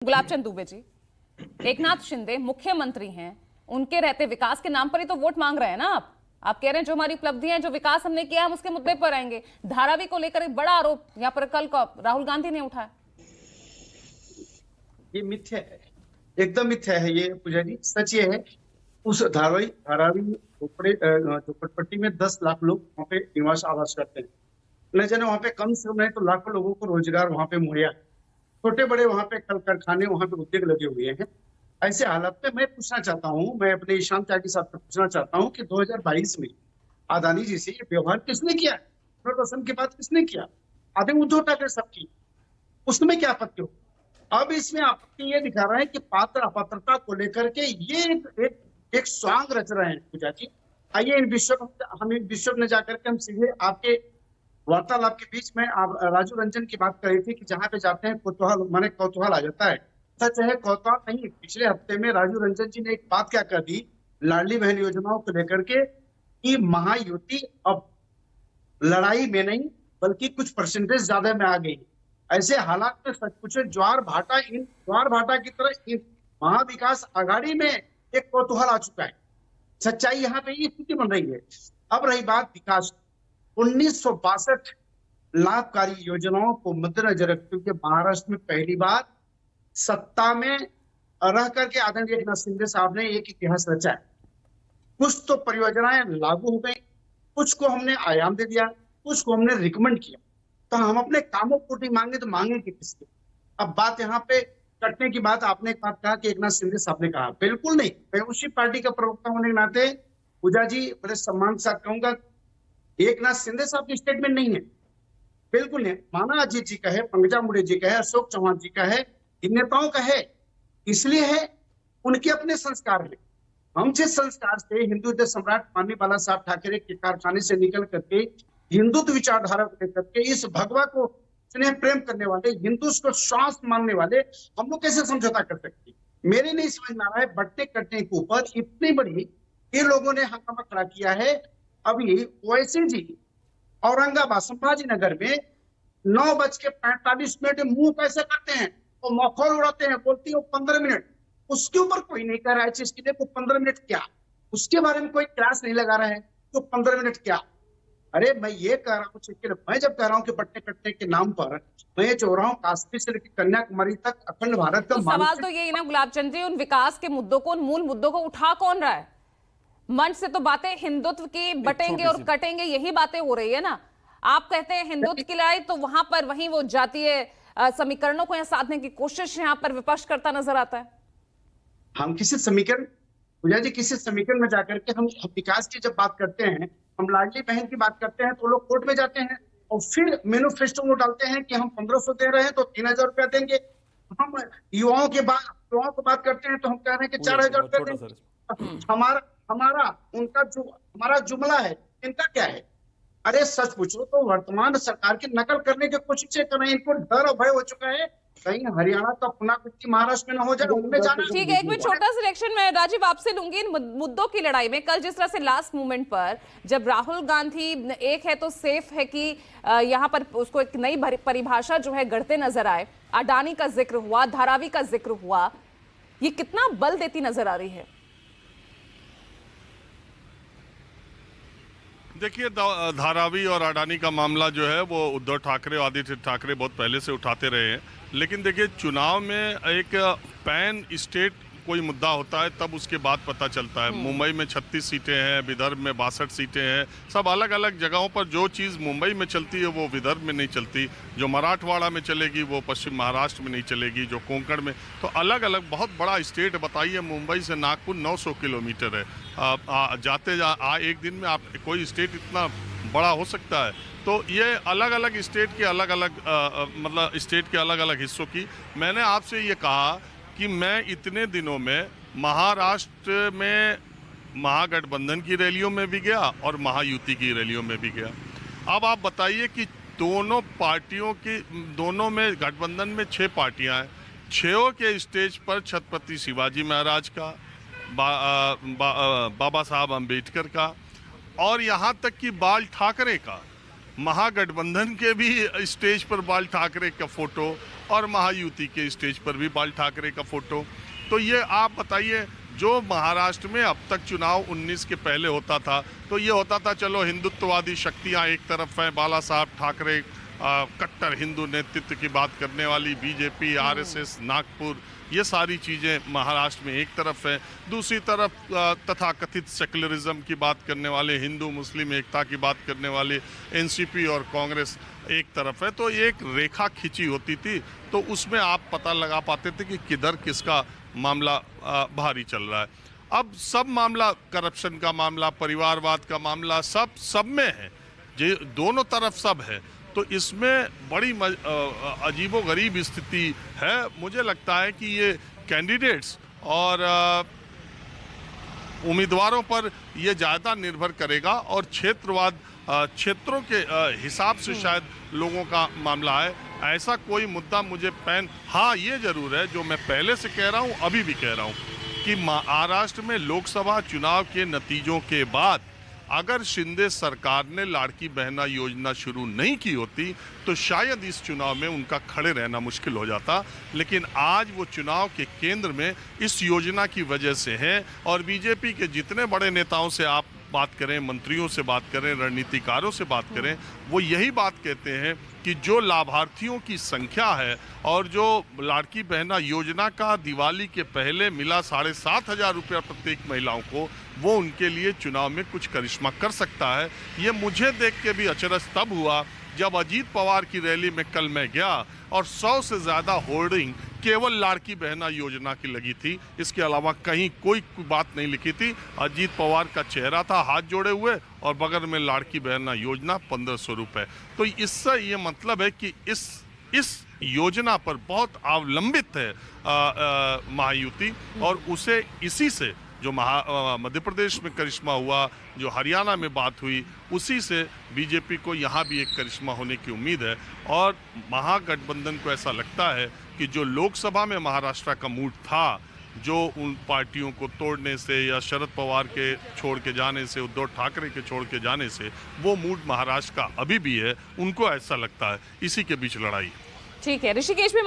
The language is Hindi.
गुलाबचंद दुबे जी, एकनाथ शिंदे मुख्यमंत्री हैं, उनके रहते विकास के नाम पर ही तो वोट मांग रहे हैं ना आप कह रहे हैं जो हमारी उपलब्धियां हैं, जो विकास हमने किया हम उसके मुद्दे पर आएंगे। धारावी को लेकर एक बड़ा आरोप यहां पर कल को राहुल गांधी ने उठाया। ये मिथ्या है, एकदम मिथ्या है ये पूजा जी। सच ये है, उस धारावी झोपड़पट्टी में 10 लाख लोग वहाँ पे निवास आवास करते हैं। न जाने वहाँ पे कम से कम नहीं तो लाखों लोगों को रोजगार वहाँ पे मुहैया, छोटे बड़े वहाँ पे कल कारखाने, वहाँ पे उद्योग लगे हुए हैं। ऐसे हालात में मैं पूछना चाहता हूँ, मैं अपने ईशान त्यागी साहब से पूछना चाहता हूँ कि 2022 में अदानी जी से ये व्यवहार किसने किया? पुनर्वसन की बात किसने किया? आदमी उद्धव ठाकरे साहब की, उसमें क्या आपत्ति हो? अब इसमें आपत्ति ये दिखा रहा है कि पात्र अपात्रता को लेकर के ये एक स्वांग रच रहे हैं पूजा जी। आइए इन विश्व में जाकर के हम सीधे आपके वार्तालाप के बीच में आप राजू रंजन की बात कर रही थी कि जहां पे जाते हैं कौतूहल आ जाता है। सच है, कौतूहल नहीं। पिछले हफ्ते में राजू रंजन जी ने एक बात क्या कर दी लाडली बहन योजनाओं को लेकर के कि महायुति अब लड़ाई में नहीं बल्कि कुछ परसेंटेज ज्यादा में आ गई। ऐसे हालात में सच पूछे ज्वार भाटा की तरह इन महाविकास आघाड़ी में एक कौतूहल आ चुका है। सच्चाई यहाँ पे ये स्थिति बन रही है। अब रही बात विकास, 1962 लाभकारी योजनाओं को मद्देनजर रखते हुए महाराष्ट्र में पहली बार सत्ता में रह करके आदरणीय एकनाथ शिंदे साहब ने एक इतिहास रचा है। कुछ तो परियोजनाएं लागू हो गई, कुछ को हमने आयाम दे दिया, कुछ को हमने रिकमेंड किया। तो हम अपने कामों को नहीं मांगे तो मांगेंगे किसके? अब बात यहाँ पे कटने की बात, आपने एक बात कहा कि एकनाथ शिंदे साहब ने कहा, बिल्कुल नहीं। मैं उसी पार्टी का प्रवक्ता होने के नाते पूजा जी बड़े सम्मान के साथ कहूंगा, एकनाथ शिंदे साहब की स्टेटमेंट नहीं है, बिल्कुल नहीं। माना अजीत जी का है, पंकजा मुंडे जी का है, अशोक चौहान जी का है, इन नेताओं का है। इसलिए है उनके अपने संस्कार में। हम जिस संस्कार से हिंदू सम्राट माननीय बाला साहब ठाकरे के कारखाने से निकल करके हिंदुत्व विचारधारा को लेकर के इस भगवा को स्नेह प्रेम करने वाले, हिंदू को श्वास मानने वाले, हम लोग कैसे समझौता कर सकते? मेरे नहीं समझ में आ रहा है, बट्टे कटने के ऊपर इतनी बड़ी ये लोगों ने हंगामा खड़ा किया है। अभी ओवैसी जी औरंगाबाद संभाजी नगर में 9:45 मुंह कैसे करते हैं और मखौल उड़ाते हैं, बोलती हो 15 मिनट। उसके ऊपर कोई नहीं कह रहा है चीज की, देखो 15 मिनट क्या, उसके बारे में कोई क्लास नहीं लगा रहा है तो 15 मिनट क्या। अरे मैं ये कह रहा हूँ, मैं जब कह रहा हूँ कि बट्टे कटने के नाम पर मैं ये चाह रहा हूँ काश्मीर से लेकर कन्याकुमारी तक अखंड भारत का तो सवाल तो यही ना गुलाबचंद जी, उन विकास के मुद्दों को, उन मूल मुद्दों को उठा कौन रहा है? मंच से तो बातें हिंदुत्व की बटेंगे और कटेंगे यही बातें हो रही है ना। आप कहते हैं हिंदुत्व की लड़ाई, तो वहां पर वहीं वो जातीय समीकरणों को यहाँ साधने की कोशिश यहाँ पर विपक्ष करता नजर आता है। हम किसी समीकरण पूजा जी, किसी समीकरण में जाकर के हम विकास की जब बात करते हैं, हम लाडली बहन की बात करते हैं तो लोग कोर्ट में जाते हैं और फिर मैनिफेस्टो में डालते हैं कि हम 1500 दे रहे हैं तो 3000 रुपया देंगे। हम युवाओं को बात करते हैं तो हम कह रहे हैं कि 4000 रुपया देंगे। हमारा जुमला है, इनका क्या है? अरे सच पूछो तो वर्तमान सरकार की नकल करने की कोशिश कर रहे हैं। इनको डर और भय हो चुका है कहीं हरियाणा का पुनरावृत्ति महाराष्ट्र में न हो जाए, उनमें जाना। ठीक है, एक मिनट छोटा सिलेक्शन में राजीव आपसे लूंगी इन मुद्दों की लड़ाई में। कल जिस तरह से लास्ट मोमेंट पर जब राहुल गांधी एक है तो सेफ है कि यहाँ पर उसको एक नई परिभाषा जो है गढ़ते नजर आए, अडानी का जिक्र हुआ, धारावी का जिक्र हुआ, ये कितना बल देती नजर आ रही है? देखिए, धारावी और अडानी का मामला जो है वो उद्धव ठाकरे और आदित्य ठाकरे बहुत पहले से उठाते रहे हैं। लेकिन देखिए, चुनाव में एक पैन स्टेट कोई मुद्दा होता है तब उसके बाद पता चलता है। मुंबई में 36 सीटें हैं, विदर्भ में 62 सीटें हैं। सब अलग अलग जगहों पर जो चीज़ मुंबई में चलती है वो विदर्भ में नहीं चलती, जो मराठवाड़ा में चलेगी वो पश्चिम महाराष्ट्र में नहीं चलेगी, जो कोंकण में। तो अलग अलग बहुत बड़ा स्टेट, बताइए मुंबई से नागपुर 900 किलोमीटर है। एक दिन में आप कोई स्टेट इतना बड़ा हो सकता है? तो ये अलग अलग स्टेट के अलग अलग हिस्सों की। मैंने आपसे ये कहा कि मैं इतने दिनों में महाराष्ट्र में महागठबंधन की रैलियों में भी गया और महायुति की रैलियों में भी गया। अब आप बताइए कि दोनों में गठबंधन में 6 पार्टियां हैं, 6 के स्टेज पर छत्रपति शिवाजी महाराज का, बाबा साहब अम्बेडकर का और यहाँ तक कि बाल ठाकरे का, महागठबंधन के भी स्टेज पर बाल ठाकरे का फोटो और महायुति के स्टेज पर भी बाल ठाकरे का फोटो। तो ये आप बताइए, जो महाराष्ट्र में अब तक चुनाव 19 के पहले होता था तो ये होता था चलो हिंदुत्ववादी शक्तियां एक तरफ हैं, बाला साहब ठाकरे कट्टर हिंदू नेतृत्व की बात करने वाली बीजेपी, आरएसएस, नागपुर, ये सारी चीज़ें महाराष्ट्र में एक तरफ है, दूसरी तरफ तथाकथित सेक्युलरिज्म की बात करने वाले, हिंदू मुस्लिम एकता की बात करने वाले एनसीपी और कांग्रेस एक तरफ है। तो एक रेखा खींची होती थी तो उसमें आप पता लगा पाते थे कि किधर किसका मामला भारी चल रहा है। अब सब मामला, करप्शन का मामला, परिवारवाद का मामला, सब में है, जे दोनों तरफ सब है। तो इसमें बड़ी अजीबोगरीब स्थिति है। मुझे लगता है कि ये कैंडिडेट्स और उम्मीदवारों पर ये ज़्यादा निर्भर करेगा और क्षेत्रों के हिसाब से शायद लोगों का मामला है। ऐसा कोई मुद्दा मुझे हाँ ये जरूर है, जो मैं पहले से कह रहा हूँ अभी भी कह रहा हूँ, कि महाराष्ट्र में लोकसभा चुनाव के नतीजों के बाद अगर शिंदे सरकार ने लाड़की बहना योजना शुरू नहीं की होती तो शायद इस चुनाव में उनका खड़े रहना मुश्किल हो जाता। लेकिन आज वो चुनाव के केंद्र में इस योजना की वजह से है। और बीजेपी के जितने बड़े नेताओं से आप बात करें, मंत्रियों से बात करें, रणनीतिकारों से बात करें, वो यही बात कहते हैं कि जो लाभार्थियों की संख्या है और जो लाड़की बहना योजना का दिवाली के पहले मिला 7,500 रुपया प्रत्येक महिलाओं को, वो उनके लिए चुनाव में कुछ करिश्मा कर सकता है। ये मुझे देख के भी अचरज तब हुआ जब अजीत पवार की रैली में कल मैं गया और 100 से ज़्यादा होर्डिंग केवल लाड़की बहना योजना की लगी थी, इसके अलावा कहीं कोई बात नहीं लिखी थी। अजीत पवार का चेहरा था हाथ जोड़े हुए और बगल में लाड़की बहना योजना 1500 रुपये। तो इससे ये मतलब है कि इस योजना पर बहुत अवलंबित है महायुति, और उसे इसी से जो मध्य प्रदेश में करिश्मा हुआ, जो हरियाणा में बात हुई, उसी से बीजेपी को यहाँ भी एक करिश्मा होने की उम्मीद है। और महागठबंधन को ऐसा लगता है कि जो लोकसभा में महाराष्ट्र का मूड था, जो उन पार्टियों को तोड़ने से या शरद पवार के छोड़ के जाने से, उद्धव ठाकरे के छोड़ के जाने से, वो मूड महाराष्ट्र का अभी भी है। उनको ऐसा लगता है, इसी के बीच लड़ाई। ठीक है, ऋषिकेश में